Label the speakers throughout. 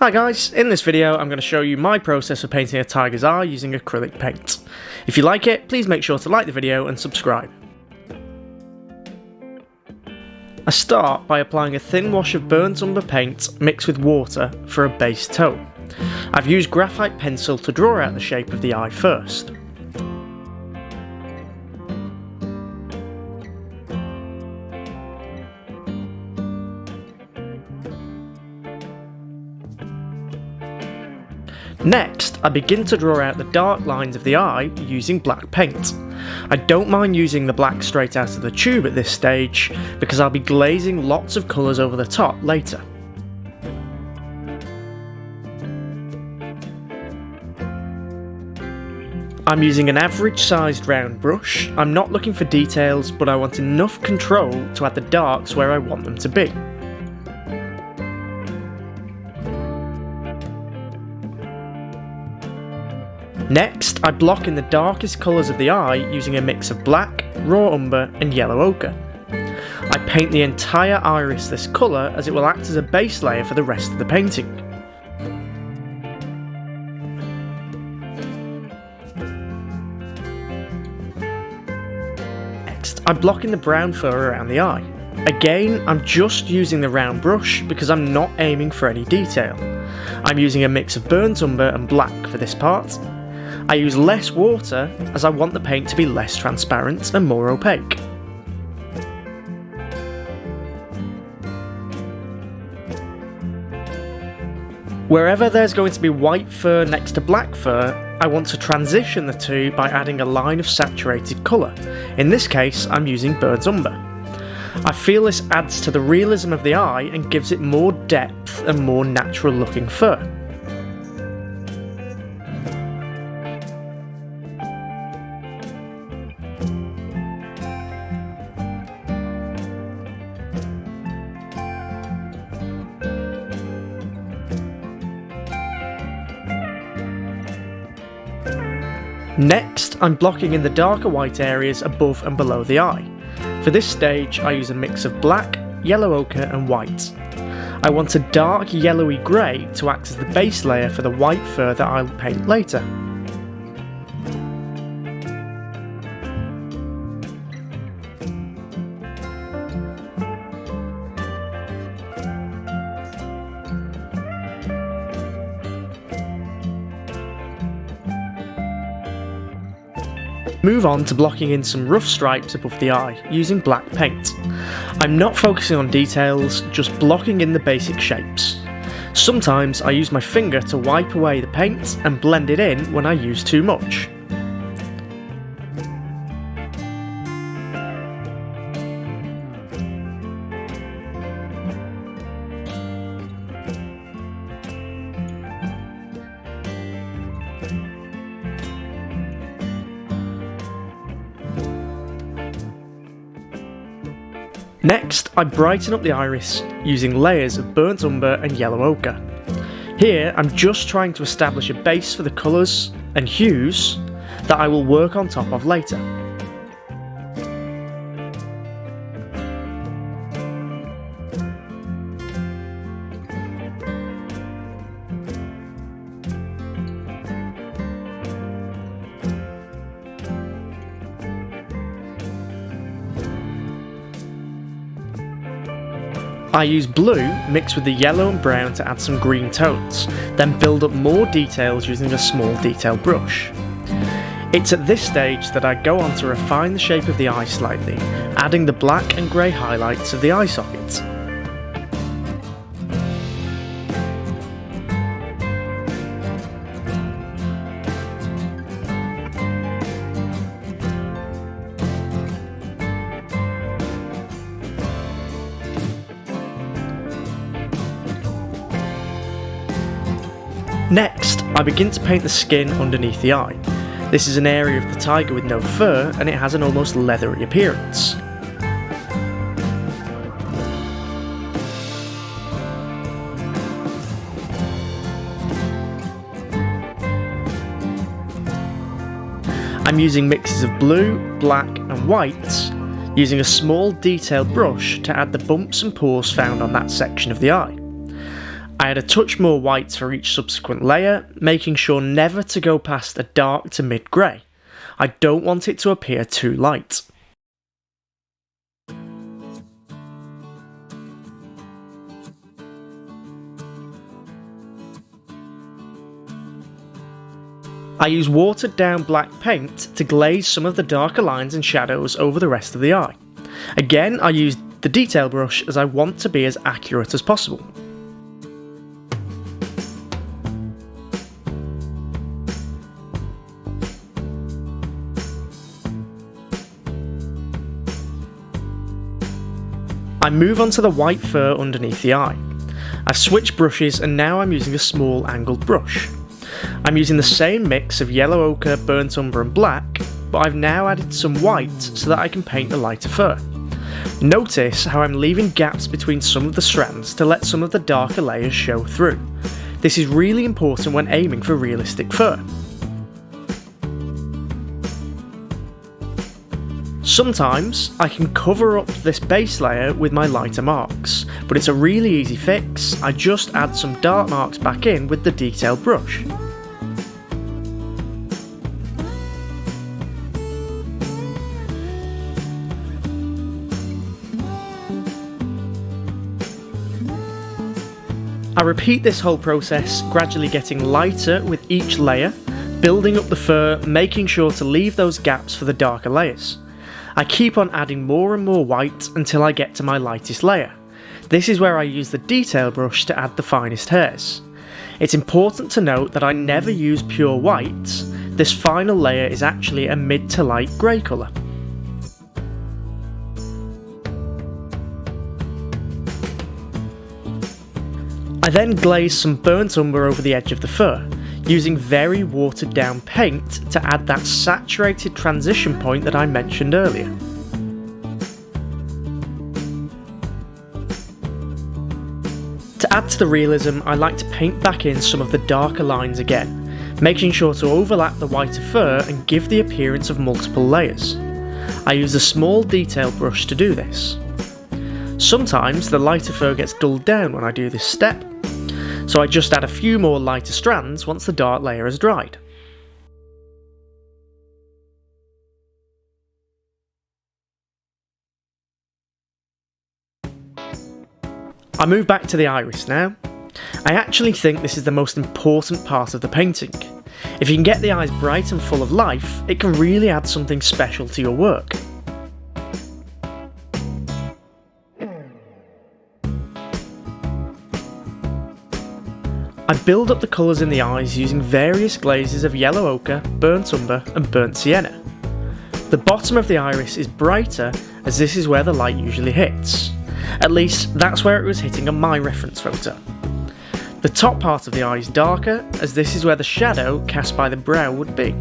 Speaker 1: Hi guys, in this video I'm going to show you my process for painting a tiger's eye using acrylic paint. If you like it, please make sure to like the video and subscribe. I start by applying a thin wash of burnt umber paint mixed with water for a base tone. I've used graphite pencil to draw out the shape of the eye first. Next, I begin to draw out the dark lines of the eye using black paint. I don't mind using the black straight out of the tube at this stage because I'll be glazing lots of colours over the top later. I'm using an average sized round brush. I'm not looking for details, but I want enough control to add the darks where I want them to be. Next, I block in the darkest colours of the eye using a mix of black, raw umber and yellow ochre. I paint the entire iris this colour as it will act as a base layer for the rest of the painting. Next, I block in the brown fur around the eye. Again, I'm just using the round brush because I'm not aiming for any detail. I'm using a mix of burnt umber and black for this part. I use less water as I want the paint to be less transparent and more opaque. Wherever there's going to be white fur next to black fur, I want to transition the two by adding a line of saturated colour. In this case, I'm using burnt umber. I feel this adds to the realism of the eye and gives it more depth and more natural looking fur. Next, I'm blocking in the darker white areas above and below the eye. For this stage, I use a mix of black, yellow ochre and white. I want a dark yellowy grey to act as the base layer for the white fur that I'll paint later. Move on to blocking in some rough stripes above the eye using black paint. I'm not focusing on details, just blocking in the basic shapes. Sometimes I use my finger to wipe away the paint and blend it in when I use too much. Next, I brighten up the iris using layers of burnt umber and yellow ochre. Here, I'm just trying to establish a base for the colours and hues that I will work on top of later. I use blue mixed with the yellow and brown to add some green tones, then build up more details using a small detail brush. It's at this stage that I go on to refine the shape of the eye slightly, adding the black and grey highlights of the eye sockets. Next, I begin to paint the skin underneath the eye. This is an area of the tiger with no fur and it has an almost leathery appearance. I'm using mixes of blue, black and white, using a small detailed brush to add the bumps and pores found on that section of the eye. I add a touch more whites for each subsequent layer, making sure never to go past a dark to mid grey. I don't want it to appear too light. I use watered down black paint to glaze some of the darker lines and shadows over the rest of the eye. Again, I use the detail brush as I want to be as accurate as possible. I move on to the white fur underneath the eye. I've switched brushes and now I'm using a small angled brush. I'm using the same mix of yellow ochre, burnt umber and black, but I've now added some white so that I can paint the lighter fur. Notice how I'm leaving gaps between some of the strands to let some of the darker layers show through. This is really important when aiming for realistic fur. Sometimes I can cover up this base layer with my lighter marks, but it's a really easy fix. I just add some dark marks back in with the detail brush. I repeat this whole process, gradually getting lighter with each layer, building up the fur, making sure to leave those gaps for the darker layers. I keep on adding more and more white until I get to my lightest layer. This is where I use the detail brush to add the finest hairs. It's important to note that I never use pure white. This final layer is actually a mid to light grey colour. I then glaze some burnt umber over the edge of the fur, using very watered down paint to add that saturated transition point that I mentioned earlier. To add to the realism, I like to paint back in some of the darker lines again, making sure to overlap the whiter fur and give the appearance of multiple layers. I use a small detail brush to do this. Sometimes the lighter fur gets dulled down when I do this step, so I just add a few more lighter strands once the dark layer has dried. I move back to the iris now. I actually think this is the most important part of the painting. If you can get the eyes bright and full of life, it can really add something special to your work. I build up the colours in the eyes using various glazes of yellow ochre, burnt umber and burnt sienna. The bottom of the iris is brighter as this is where the light usually hits. At least that's where it was hitting on my reference photo. The top part of the eye is darker as this is where the shadow cast by the brow would be.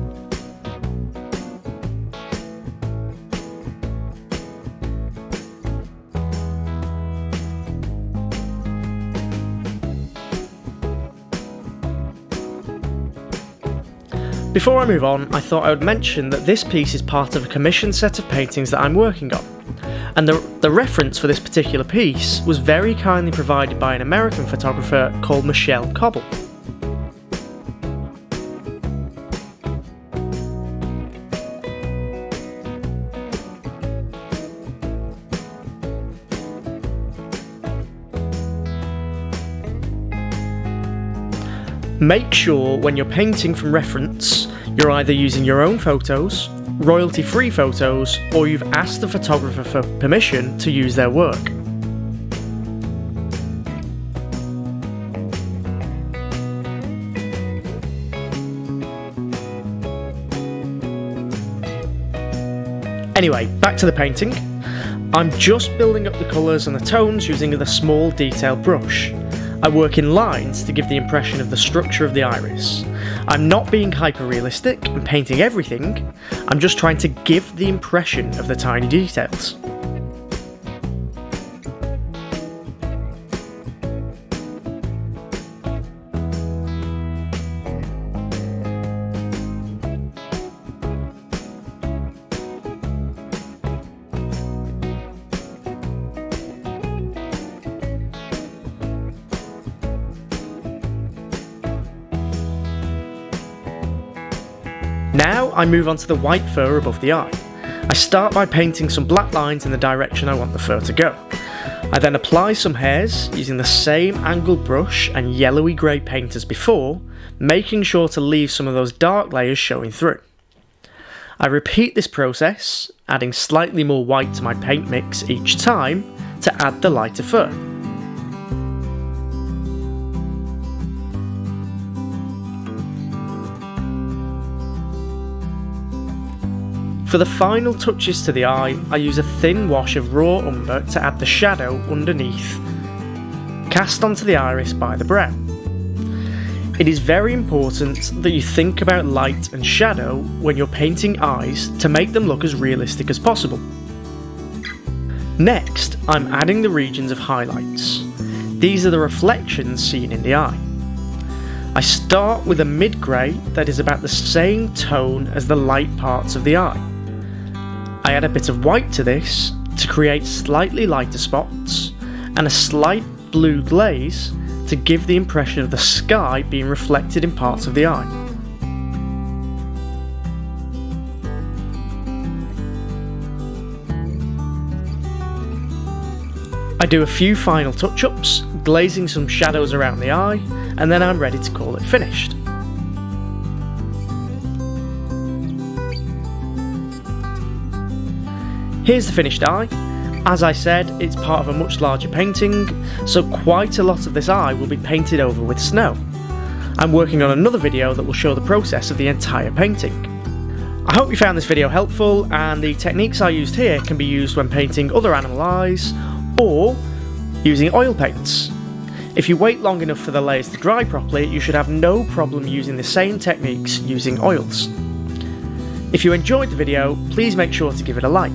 Speaker 1: Before I move on, I thought I would mention that this piece is part of a commissioned set of paintings that I'm working on, and the reference for this particular piece was very kindly provided by an American photographer called Michelle Cobble. Make sure when you're painting from reference, you're either using your own photos, royalty-free photos, or you've asked the photographer for permission to use their work. Anyway, back to the painting. I'm just building up the colours and the tones using the small detail brush. I work in lines to give the impression of the structure of the iris. I'm not being hyper-realistic and painting everything, I'm just trying to give the impression of the tiny details. Now I move on to the white fur above the eye. I start by painting some black lines in the direction I want the fur to go. I then apply some hairs using the same angled brush and yellowy grey paint as before, making sure to leave some of those dark layers showing through. I repeat this process, adding slightly more white to my paint mix each time to add the lighter fur. For the final touches to the eye, I use a thin wash of raw umber to add the shadow underneath, cast onto the iris by the brow. It is very important that you think about light and shadow when you're painting eyes to make them look as realistic as possible. Next, I'm adding the regions of highlights. These are the reflections seen in the eye. I start with a mid-grey that is about the same tone as the light parts of the eye. I add a bit of white to this to create slightly lighter spots and a slight blue glaze to give the impression of the sky being reflected in parts of the eye. I do a few final touch-ups, glazing some shadows around the eye, and then I'm ready to call it finished. Here's the finished eye. As I said, it's part of a much larger painting, so quite a lot of this eye will be painted over with snow. I'm working on another video that will show the process of the entire painting. I hope you found this video helpful, and the techniques I used here can be used when painting other animal eyes or using oil paints. If you wait long enough for the layers to dry properly, you should have no problem using the same techniques using oils. If you enjoyed the video, please make sure to give it a like.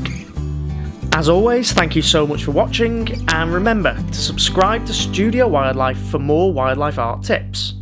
Speaker 1: As always, thank you so much for watching, and remember to subscribe to Studio Wildlife for more wildlife art tips.